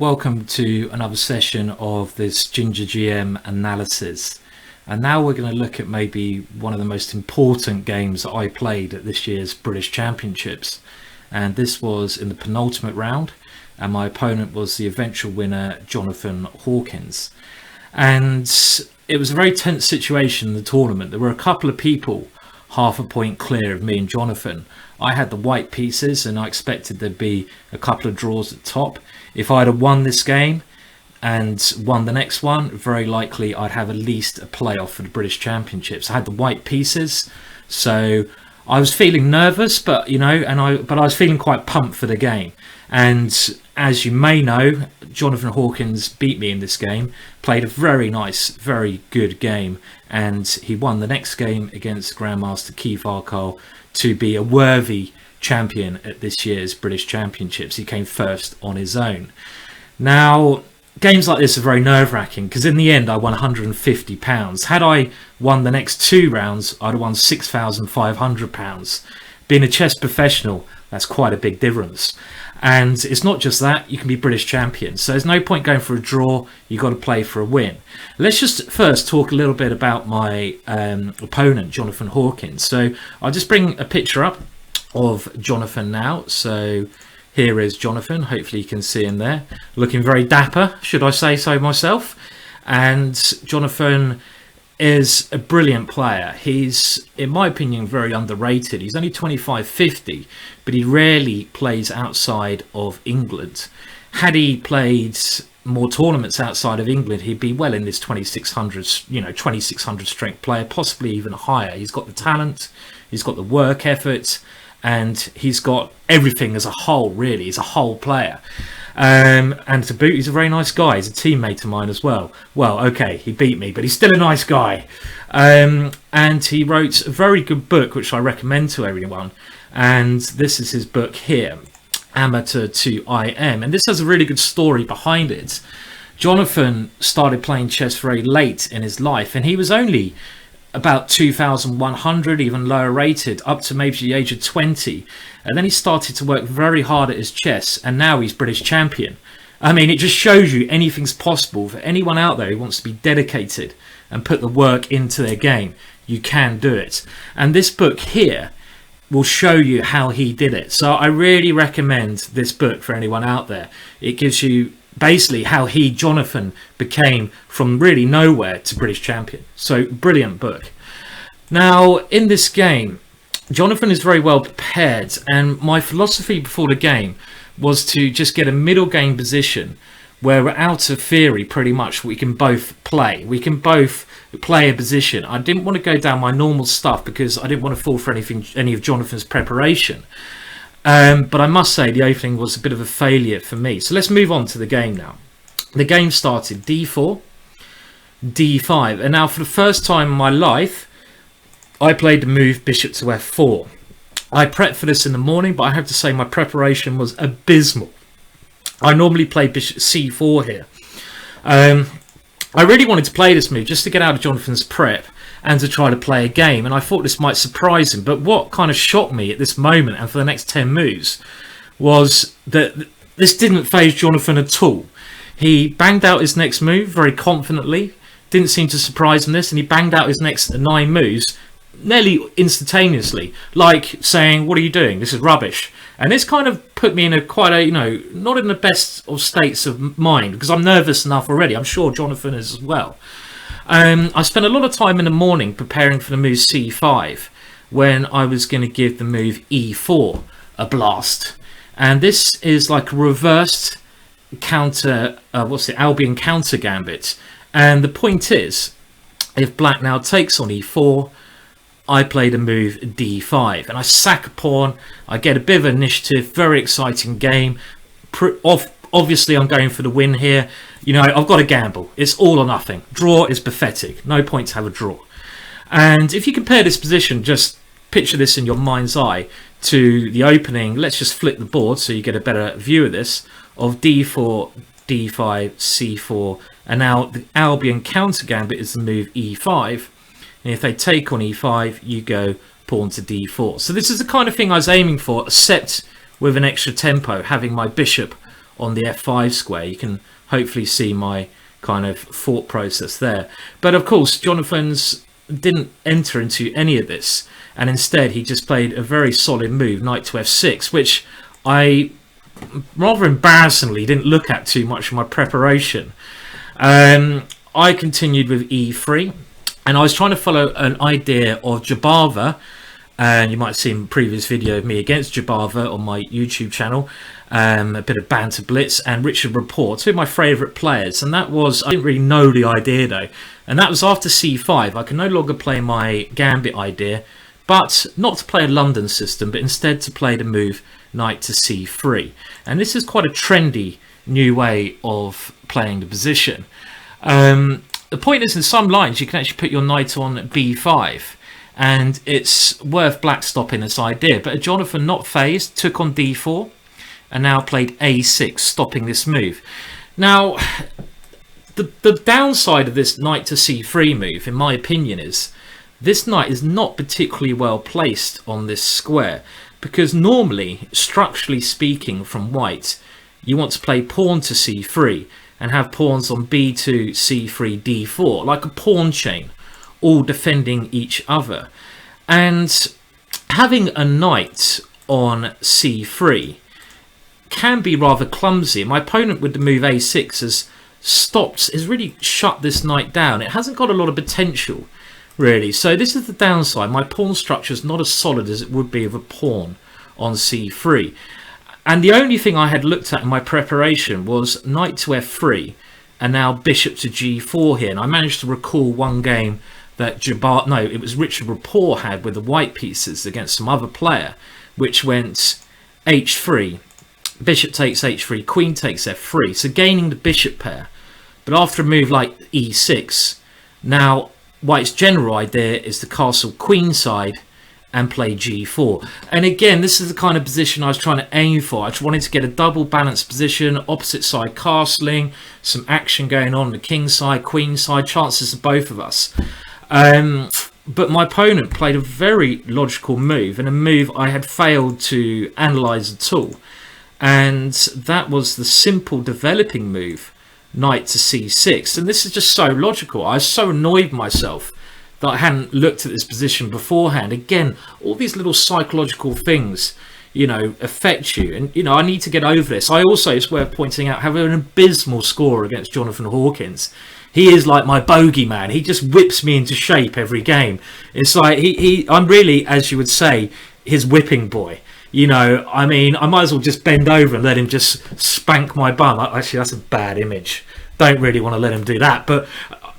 Welcome to another session of this GingerGM analysis. And now we're going to look at maybe one of the most important games that I played at this year's British Championships. And this was in the penultimate round, and my opponent was the eventual winner, Jonathan Hawkins. And it was a very tense situation in the tournament. There were a couple of people half a point clear of me and Jonathan. I had the white pieces and I expected there'd be a couple of draws at the top. If I'd have won this game and won the next one, very likely I'd have at least a playoff for the British Championships. I had the white pieces, so I was feeling nervous, but I was feeling quite pumped for the game. And as you may know, Jonathan Hawkins beat me in this game, played a very nice, very good game, and he won the next game against Grandmaster Keith Arkle to be a worthy champion at this year's British Championships. He came first on his own. Now, games like this are very nerve-wracking because in the end I won £150. Had I won the next two rounds, I'd have won £6,500. Being a chess professional, that's quite a big difference. And it's not just that, you can be British champion. So there's no point going for a draw, you've got to play for a win. Let's just first talk a little bit about my opponent, Jonathan Hawkins. So I'll just bring a picture up of Jonathan now. So here is Jonathan, hopefully you can see him there, looking very dapper, should I say so myself. And Jonathan is a brilliant player. He's, in my opinion, very underrated. He's only 25-50, but he rarely plays outside of England. Had he played more tournaments outside of England, he'd be well in this 2600, 2600 strength player, possibly even higher. He's got the talent, he's got the work effort, and he's got everything as a whole, really. He's a whole player. And to boot, he's a very nice guy. He's a teammate of mine as well. Well, okay, he beat me, but he's still a nice guy. And he wrote a very good book, which I recommend to everyone. And this is his book here, Amateur to I Am. And this has a really good story behind it. Jonathan started playing chess very late in his life, and he was only about 2,100, even lower rated, up to maybe the age of 20. And then he started to work very hard at his chess, and now he's British champion. I mean, it just shows you anything's possible for anyone out there who wants to be dedicated and put the work into their game. You can do it. And this book here will show you how he did it. So I really recommend this book for anyone out there. It gives you basically how he, Jonathan, became from really nowhere to British champion. So brilliant book. Now in this game, Jonathan is very well prepared, and my philosophy before the game was to just get a middle game position where we're out of theory pretty much. We can both play. We can both play a position. I didn't want to go down my normal stuff because I didn't want to fall for any of Jonathan's preparation. But I must say the opening was a bit of a failure for me. So let's move on to the game now. The game started d4, d5. And now for the first time in my life, I played the move bishop to f4. I prepped for this in the morning, but I have to say my preparation was abysmal. I normally play bishop c4 here. I really wanted to play this move just to get out of Jonathan's prep and to try to play a game, and I thought this might surprise him. But what kind of shocked me at this moment and for the next 10 moves was that this didn't faze Jonathan at all. He banged out his next move very confidently, didn't seem to surprise him this, and he banged out his next 9 moves nearly instantaneously, like saying, what are you doing? This is rubbish. And this kind of put me in a quite a, not in the best of states of mind, because I'm nervous enough already. I'm sure Jonathan is as well. I spent a lot of time in the morning preparing for the move c5 when I was going to give the move e4 a blast. And this is like a reversed counter, Albion counter gambit. And the point is, if black now takes on e4, I play the move d5 and I sack a pawn. I get a bit of initiative, very exciting game. Obviously I'm going for the win here. I've got to gamble. It's all or nothing. Draw is pathetic. No point to have a draw. And if you compare this position, just picture this in your mind's eye to the opening. Let's just flip the board so you get a better view of this, of d4, d5, c4, and now the Albion counter gambit is the move e5. And if they take on e5, you go pawn to d4. So this is the kind of thing I was aiming for, except with an extra tempo, having my bishop on the f5 square. You can hopefully see my kind of thought process there. But of course, Jonathan's didn't enter into any of this, and instead he just played a very solid move, knight to f6, which I rather embarrassingly didn't look at too much in my preparation. I continued with e3, and I was trying to follow an idea of Jabava, and you might see in a previous video of me against Jabava on my YouTube channel, a bit of banter blitz, and Richard Rapport, two of my favourite players. And that was, I didn't really know the idea though, and that was after c5. I can no longer play my gambit idea, but not to play a London system, but instead to play the move knight to c3. And this is quite a trendy new way of playing the position. The point is, in some lines you can actually put your knight on b5, and it's worth black stopping this idea. But Jonathan, not phased, took on d4 and now played a6, stopping this move. Now, the downside of this knight to c3 move, in my opinion, is this knight is not particularly well placed on this square, because normally, structurally speaking, from white, you want to play pawn to c3 and have pawns on b2, c3, d4, like a pawn chain, all defending each other. And having a knight on c3 can be rather clumsy. My opponent with the move a6 has really shut this knight down. It hasn't got a lot of potential, really. So this is the downside. My pawn structure is not as solid as it would be of a pawn on c3. And the only thing I had looked at in my preparation was knight to f3 and now bishop to g4 here. And I managed to recall one game that it was Richard Rapport had with the white pieces against some other player, which went h3, bishop takes h3, queen takes f3, so gaining the bishop pair. But after a move like e6, now white's general idea is to castle queenside and play g4. And again, this is the kind of position I was trying to aim for. I just wanted to get a double balanced position, opposite side castling, some action going on the king side, queen side, chances of both of us. But my opponent played a very logical move, and a move I had failed to analyse at all. And that was the simple developing move, knight to c6. And this is just so logical. I was so annoyed with myself that I hadn't looked at this position beforehand. Again, all these little psychological things, you know, affect you. And, you know, I need to get over this. I also, it's worth pointing out, have an abysmal score against Jonathan Hawkins. He is like my bogeyman. He just whips me into shape every game. It's like, I'm really, as you would say, his whipping boy. You know, I mean, I might as well just bend over and let him just spank my bum. Actually, that's a bad image. Don't really want to let him do that. But,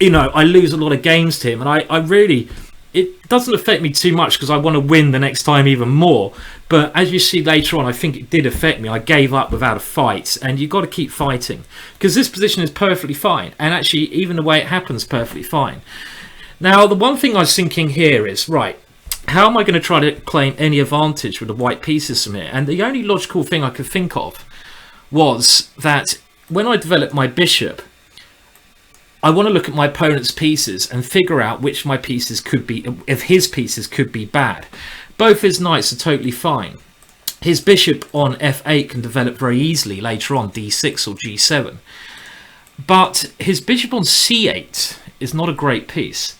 you know, I lose a lot of games to him. And I really, it doesn't affect me too much because I want to win the next time even more. But as you see later on, I think it did affect me. I gave up without a fight. And you've got to keep fighting. Because this position is perfectly fine. And actually, even the way it happens, perfectly fine. Now, the one thing I was thinking here is, right, how am I going to try to claim any advantage with the white pieces from here? And the only logical thing I could think of was that when I develop my bishop, I want to look at my opponent's pieces and figure out which my pieces could be, if his pieces could be bad. Both his knights are totally fine. His bishop on f8 can develop very easily later on, d6 or g7. But his bishop on c8 is not a great piece.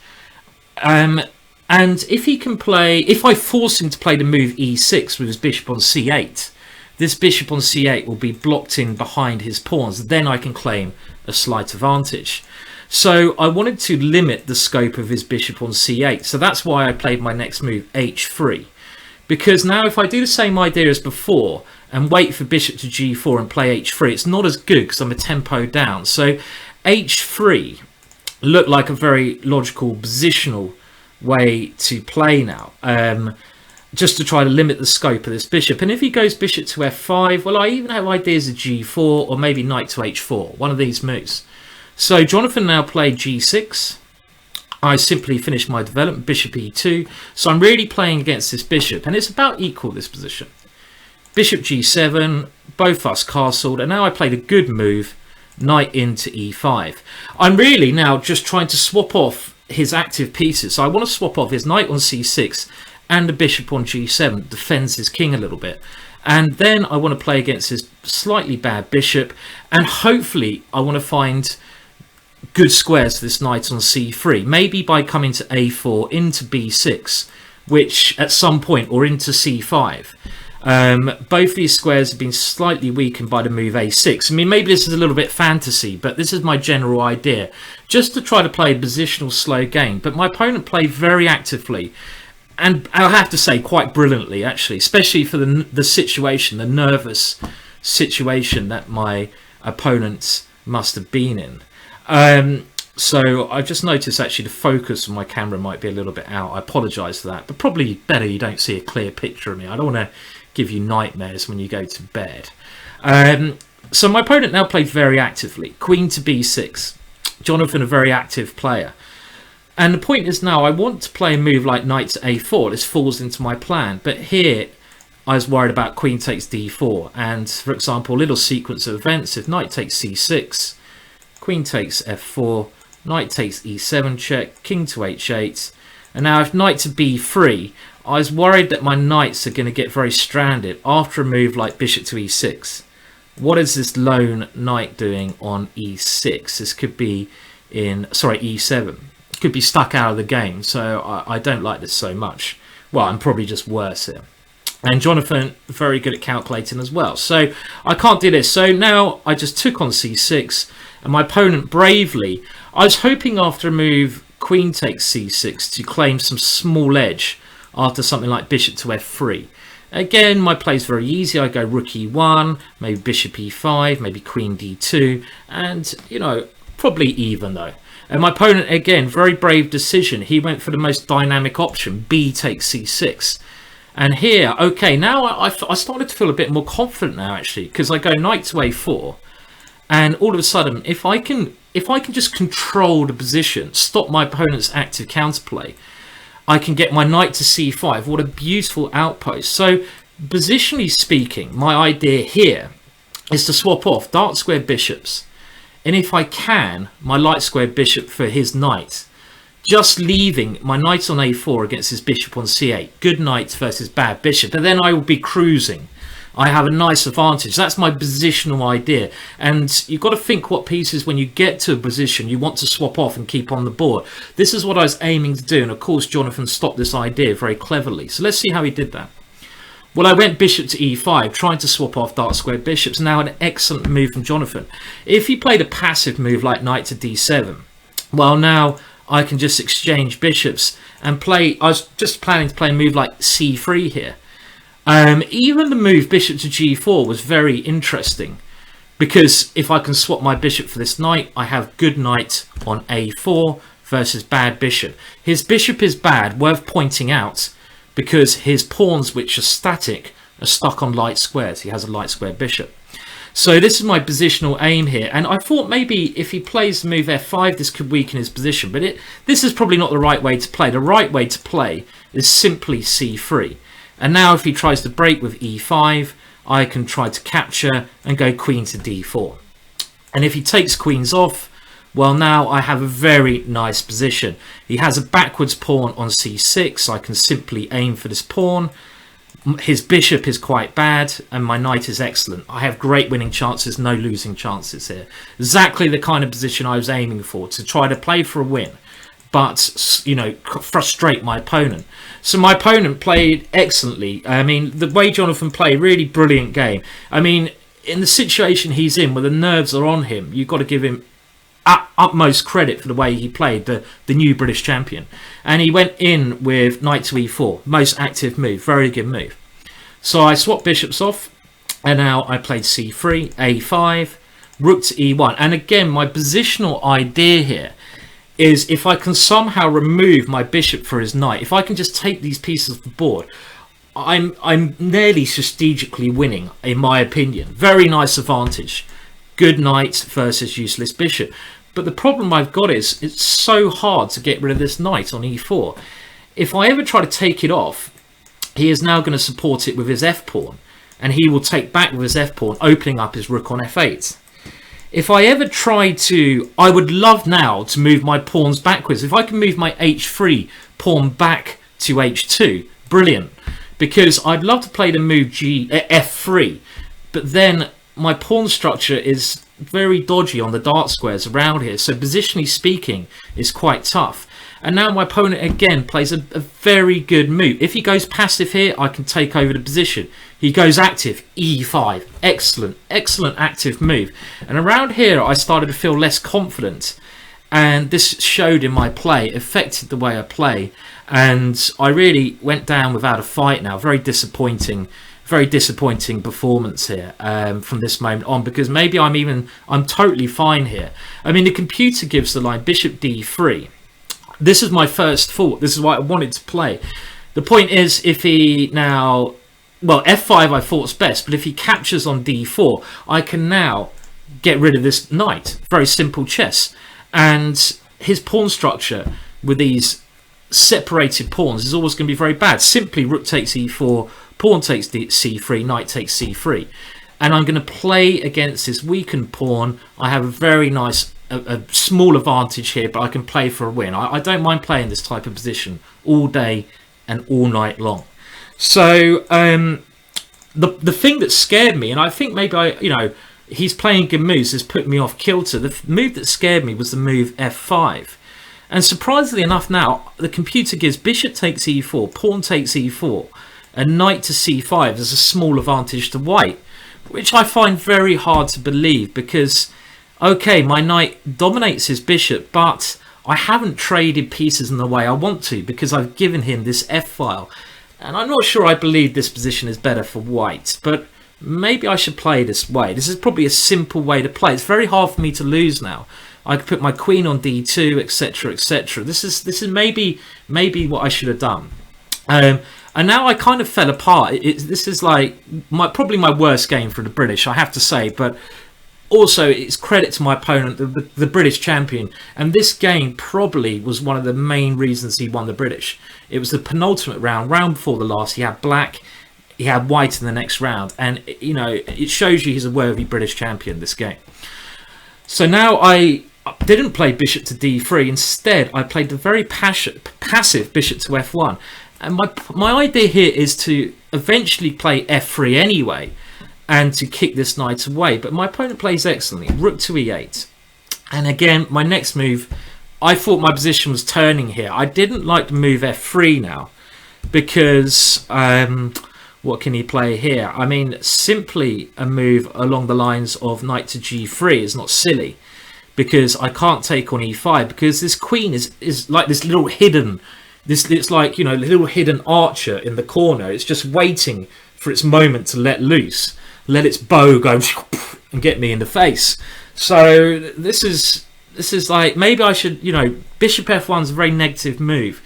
And if he can play, if I force him to play the move e6 with his bishop on c8, this bishop on c8 will be blocked in behind his pawns. Then I can claim a slight advantage. So I wanted to limit the scope of his bishop on c8. So that's why I played my next move, h3. Because now if I do the same idea as before and wait for bishop to g4 and play h3, it's not as good because I'm a tempo down. So h3 looked like a very logical positional way to play now, just to try to limit the scope of this bishop. And if he goes bishop to f5, well, I even have ideas of g4 or maybe knight to h4, one of these moves. So Jonathan now played g6. I simply finished my development, bishop e2. So I'm really playing against this bishop, and it's about equal, this position. Bishop g7, both us castled, and now I played a good move, knight into e5. I'm really now just trying to swap off his active pieces. So I want to swap off his knight on c6 and the bishop on g7, defends his king a little bit. And then I want to play against his slightly bad bishop, and hopefully I want to find good squares for this knight on c3, maybe by coming to a4 into b6, which at some point, or into c5. Both these squares have been slightly weakened by the move a6. I mean, maybe this is a little bit fantasy, but this is my general idea, just to try to play a positional slow game. But my opponent played very actively, and I'll have to say quite brilliantly, actually, especially for the situation, the nervous situation that my opponent must have been in. So I've just noticed actually the focus on my camera might be a little bit out. I apologise for that, but probably better you don't see a clear picture of me. I don't want to give you nightmares when you go to bed. So my opponent now played very actively. Queen to b6. Jonathan, a very active player. And the point is now I want to play a move like knight to a4. This falls into my plan. But here I was worried about queen takes d4. And for example, a little sequence of events. If knight takes c6, queen takes f4, knight takes e7 check, king to h8. And now if knight to b3, I was worried that my knights are going to get very stranded after a move like bishop to e6. What is this lone knight doing on e6? This could be in, sorry, e7. Could be stuck out of the game, so I don't like this so much. Well, I'm probably just worse here. And Jonathan, very good at calculating as well. So I can't do this. So now I just took on c6, and my opponent bravely, I was hoping after a move queen takes c6 to claim some small edge after something like bishop to f3. Again, my play is very easy. I go rook e1, maybe bishop e5, maybe queen d2, and, you know, probably even though. And my opponent, again, very brave decision. He went for the most dynamic option, b takes c6. And here, okay, now I started to feel a bit more confident now, actually, because I go knight to a4. And all of a sudden, if I can just control the position, stop my opponent's active counterplay, I can get my knight to c5. What a beautiful outpost. So, positionally speaking, my idea here is to swap off dark square bishops. And if I can, my light square bishop for his knight, just leaving my knight on a4 against his bishop on c8. Good knight versus bad bishop. And then I will be cruising. I have a nice advantage. That's my positional idea. And you've got to think what pieces, when you get to a position, you want to swap off and keep on the board. This is what I was aiming to do. And of course, Jonathan stopped this idea very cleverly. So let's see how he did that. Well, I went bishop to e5, trying to swap off dark square bishops. Now an excellent move from Jonathan. If he played a passive move like knight to d7, well, now I can just exchange bishops and play. I was just planning to play a move like c3 here. Even the move bishop to g4 was very interesting, because if I can swap my bishop for this knight, I have good knight on a4 versus bad bishop. His bishop is bad, worth pointing out, because his pawns, which are static, are stuck on light squares. He has a light square bishop. So this is my positional aim here. And I thought maybe if he plays the move f5, this could weaken his position. But this is probably not the right way to play. The right way to play is simply c3. And now if he tries to break with e5, I can try to capture and go queen to d4. And if he takes queens off, well, now I have a very nice position. He has a backwards pawn on c6, so I can simply aim for this pawn. His bishop is quite bad, and my knight is excellent. I have great winning chances, no losing chances here. Exactly the kind of position I was aiming for, to try to play for a win, but, you know, frustrate my opponent. So my opponent played excellently. I mean, the way Jonathan played, really brilliant game. I mean, in the situation he's in, where the nerves are on him, you've got to give him utmost credit for the way he played, the new British champion. And he went in with knight to e4, most active move, very good move. So I swapped bishops off, and now I played c3, a5, rook to e1. And again, my positional idea here is if I can somehow remove my bishop for his knight, if I can just take these pieces off the board, I'm nearly strategically winning, in my opinion. Very nice advantage. Good knight versus useless bishop. But the problem I've got is it's so hard to get rid of this knight on e4. If I ever try to take it off, he is now going to support it with his f-pawn, and he will take back with his f-pawn, opening up his rook on f8. If I ever try to, I would love now to move my pawns backwards. If I can move my h3 pawn back to h2, brilliant. because I'd love to play the move F3, but then my pawn structure is very dodgy on the dark squares around here, so positionally speaking, it's quite tough. And now my opponent again plays a very good move. If he goes passive here, I can take over the position. He goes active, E5. Excellent, excellent active move. And around here, I started to feel less confident. And this showed in my play, affected the way I play. And I really went down without a fight now. Very disappointing performance here from this moment on, because maybe I'm totally fine here. I mean, the computer gives the line bishop d3. This is my first thought. This is what I wanted to play. The point is, if he now, well, f5 I thought's best, but if he captures on d4, I can now get rid of this knight. Very simple chess. And his pawn structure with these separated pawns is always going to be very bad. Simply rook takes e4, pawn takes c3, knight takes c3. And I'm going to play against this weakened pawn. I have a very nice, a small advantage here, but I can play for a win. I don't mind playing this type of position all day and all night long. So the thing that scared me, and I think maybe he's playing good moves, has put me off kilter. The move that scared me was the move f5. And surprisingly enough now, the computer gives bishop takes e4, pawn takes e4, and knight to c5 as a small advantage to white, which I find very hard to believe, because, okay, my knight dominates his bishop, but I haven't traded pieces in the way I want to, because I've given him this f-file. And I'm not sure I believe this position is better for white, but maybe I should play this way. This is probably a simple way to play. It's very hard for me to lose now. I could put my queen on d2, etc, etc. This is maybe what I should have done. And now I kind of fell apart. This is like probably my worst game for the British, I have to say. But also, it's credit to my opponent, the British champion. And this game probably was one of the main reasons he won the British. It was the penultimate round before the last. He had black, he had white in the next round. And, it shows you he's a worthy British champion, this game. So now I didn't play bishop to d3. Instead, I played the very passive bishop to f1. And my idea here is to eventually play f3 anyway, and to kick this knight away. But my opponent plays excellently. Rook to e8. And again, my next move, I thought my position was turning here. I didn't like the move f3 now, because what can he play here? I mean, simply a move along the lines of knight to g3 is not silly, because I can't take on e5, because this queen is like this little hidden, it's like, little hidden archer in the corner. It's just waiting for its moment to let loose, let its bow go and get me in the face. So this is like, maybe I should, bishop f1 is a very negative move,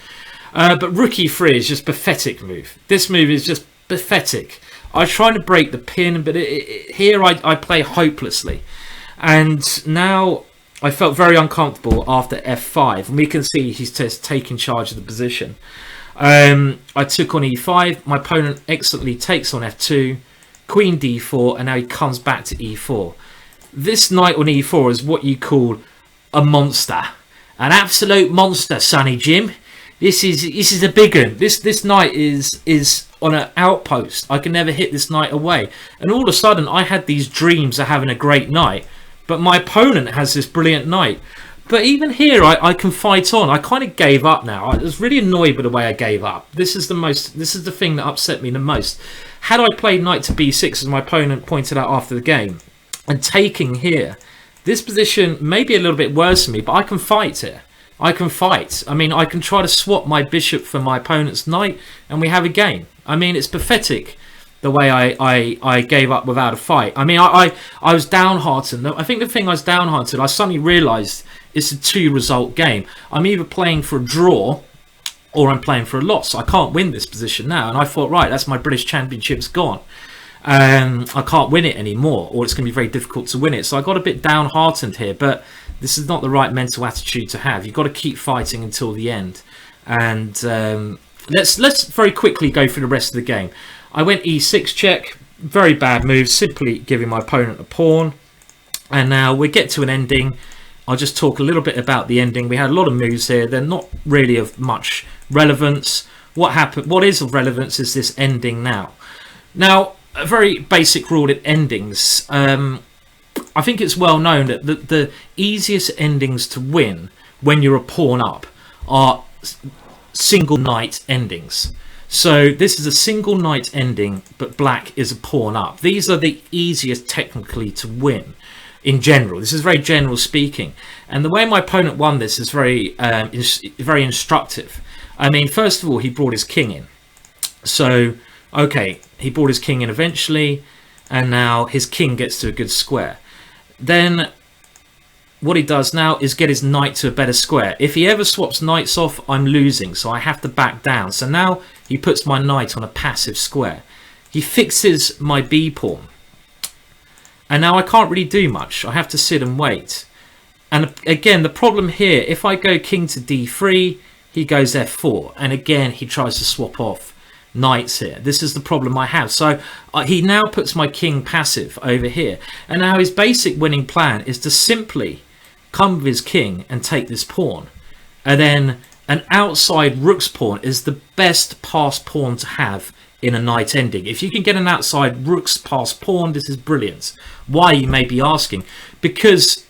but rook e3 is just pathetic move. This move is just pathetic. I try to break the pin, but here I play hopelessly. And now I felt very uncomfortable after f5, and we can see he's just taking charge of the position. I took on e5. My opponent excellently takes on f2, queen d4, and now he comes back to e4. This knight on e4 is what you call a monster, an absolute monster, Sonny Jim. This is a big one. This knight is on an outpost. I can never hit this knight away. And all of a sudden, I had these dreams of having a great knight, but my opponent has this brilliant knight. But even here, I can fight on. I kind of gave up now. I was really annoyed by the way I gave up. This is the thing that upset me the most. Had I played knight to b6, as my opponent pointed out after the game, and taking here, this position may be a little bit worse for me, but I can fight here. I can fight. I mean, I can try to swap my bishop for my opponent's knight, and we have a game. I mean, it's pathetic the way I gave up without a fight. I mean, I was downhearted. I think the thing I was downhearted, I suddenly realised it's a 2-result game. I'm either playing for a draw or I'm playing for a loss. I can't win this position now. And I thought, right, that's my British Championship's gone. I can't win it anymore, or it's going to be very difficult to win it. So I got a bit downhearted here, but this is not the right mental attitude to have. You've got to keep fighting until the end. And let's very quickly go through the rest of the game. I went e6 check, very bad move, simply giving my opponent a pawn. And now we get to an ending. I'll just talk a little bit about the ending. We had a lot of moves here. They're not really of much relevance. what happened? What is of relevance is this ending now. Now, a very basic rule in endings. I think it's well known that the easiest endings to win when you're a pawn up are single knight endings. So this is a single knight ending, but black is a pawn up. These are the easiest technically to win in general. This is very general speaking. And the way my opponent won this is very instructive. I mean, first of all, he brought his king in. So, okay, he brought his king in eventually, and now his king gets to a good square. Then what he does now is get his knight to a better square. If he ever swaps knights off, I'm losing, so I have to back down. So now he puts my knight on a passive square. He fixes my b pawn. And now I can't really do much. I have to sit and wait. And again, the problem here, if I go king to d3, he goes f4. And again, he tries to swap off knights here. This is the problem I have. So he now puts my king passive over here. And now his basic winning plan is to simply come with his king and take this pawn. And then an outside rook's pawn is the best passed pawn to have in a knight ending. If you can get an outside rook's passed pawn, this is brilliant. Why, you may be asking? Because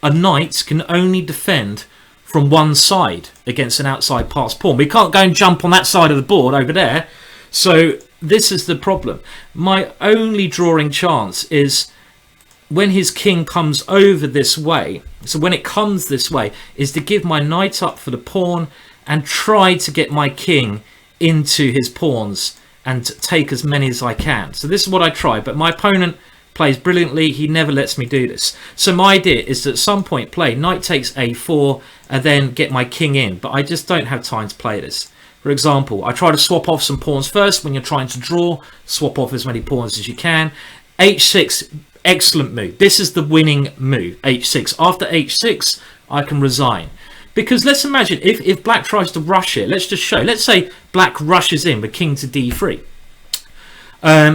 a knight can only defend from one side against an outside passed pawn. We can't go and jump on that side of the board over there. So this is the problem. My only drawing chance is when his king comes over this way. So when it comes this way, is to give my knight up for the pawn and try to get my king into his pawns and take as many as I can. So this is what I try, but my opponent plays brilliantly. He never lets me do this. So my idea is to at some point play knight takes a4 and then get my king in, but I just don't have time to play this. For example, I try to swap off some pawns first. When you're trying to draw, swap off as many pawns as you can. h6, excellent move. This is the winning move, h6. After h6, I can resign. Because let's imagine if black tries to rush it, let's just show. Let's say black rushes in with king to d3.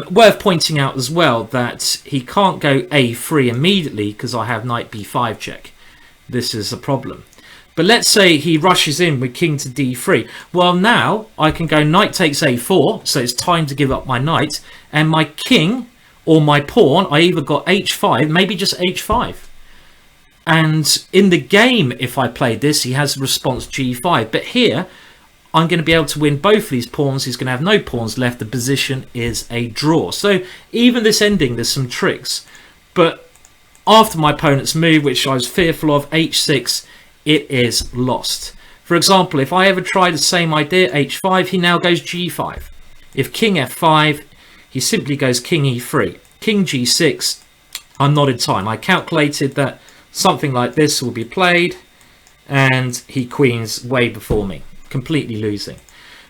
Worth pointing out as well that he can't go a3 immediately because I have knight b5 check. This is a problem. But let's say he rushes in with king to d3. Well, now I can go knight takes a4, so it's time to give up my knight. And my king or my pawn, I either got h5, maybe just h5. And in the game, if I played this, he has response g5. But here, I'm going to be able to win both these pawns. He's going to have no pawns left. The position is a draw. So even this ending, there's some tricks. But after my opponent's move, which I was fearful of, h6, it is lost. For example, if I ever try the same idea, h5, he now goes g5. If king f5, he simply goes king e3. King g6, I'm not in time. I calculated that something like this will be played, and he queens way before me, completely losing.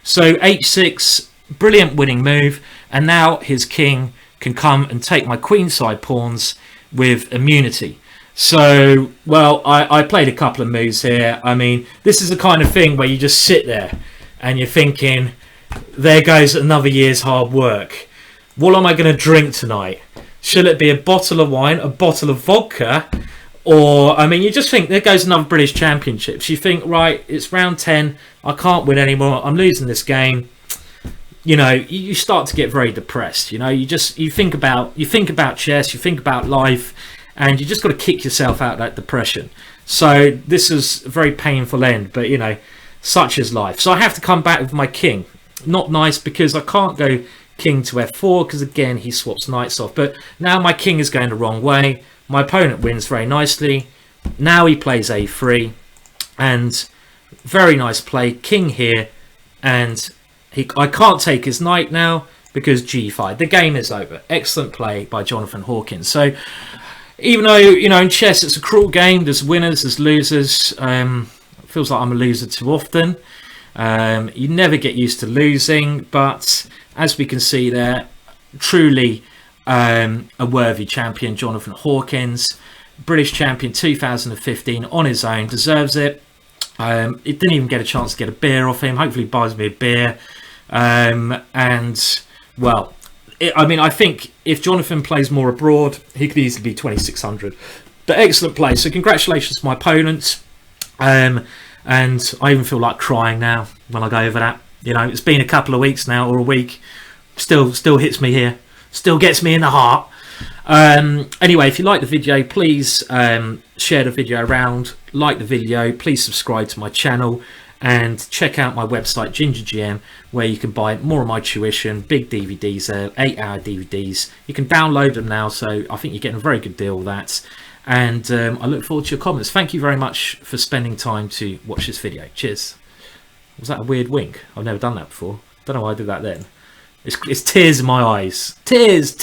So h6, brilliant winning move, and now his king can come and take my queenside pawns with immunity. So, well, I played a couple of moves here. I mean, this is the kind of thing where you just sit there and you're thinking, there goes another year's hard work. What am I going to drink tonight? Should it be a bottle of wine, a bottle of vodka? Or, I mean, you just think, there goes another British Championships. You think, right, it's round 10. I can't win anymore. I'm losing this game. You know, you start to get very depressed. You know, you think about chess, you think about life, and you just got to kick yourself out of that depression. So this is a very painful end, but, you know, such is life. So I have to come back with my king. Not nice because I can't go king to f4 because, again, he swaps knights off. But now my king is going the wrong way. My opponent wins very nicely. Now he plays a3, and very nice play. King here, and I can't take his knight now because g5. The game is over. Excellent play by Jonathan Hawkins. So even though, you know, in chess it's a cruel game, there's winners, there's losers. It feels like I'm a loser too often. You never get used to losing, but as we can see there, truly a worthy champion, Jonathan Hawkins, British champion 2015 on his own, deserves it. It didn't even get a chance to get a beer off him. Hopefully he buys me a beer. And well, I mean, I think if Jonathan plays more abroad, he could easily be 2600. But excellent play. So congratulations to my opponent. And I even feel like crying now when I go over that. You know, it's been a couple of weeks now, or a week. Still hits me here. Still gets me in the heart. Anyway, if you like the video, please share the video around. Like the video. Please subscribe to my channel. And check out my website, GingerGM, where you can buy more of my tuition, big DVDs there, 8-hour DVDs. You can download them now, so I think you're getting a very good deal with that. And I look forward to your comments. Thank you very much for spending time to watch this video. Cheers. Was that a weird wink? I've never done that before. Don't know why I did that then. It's tears in my eyes. Tears!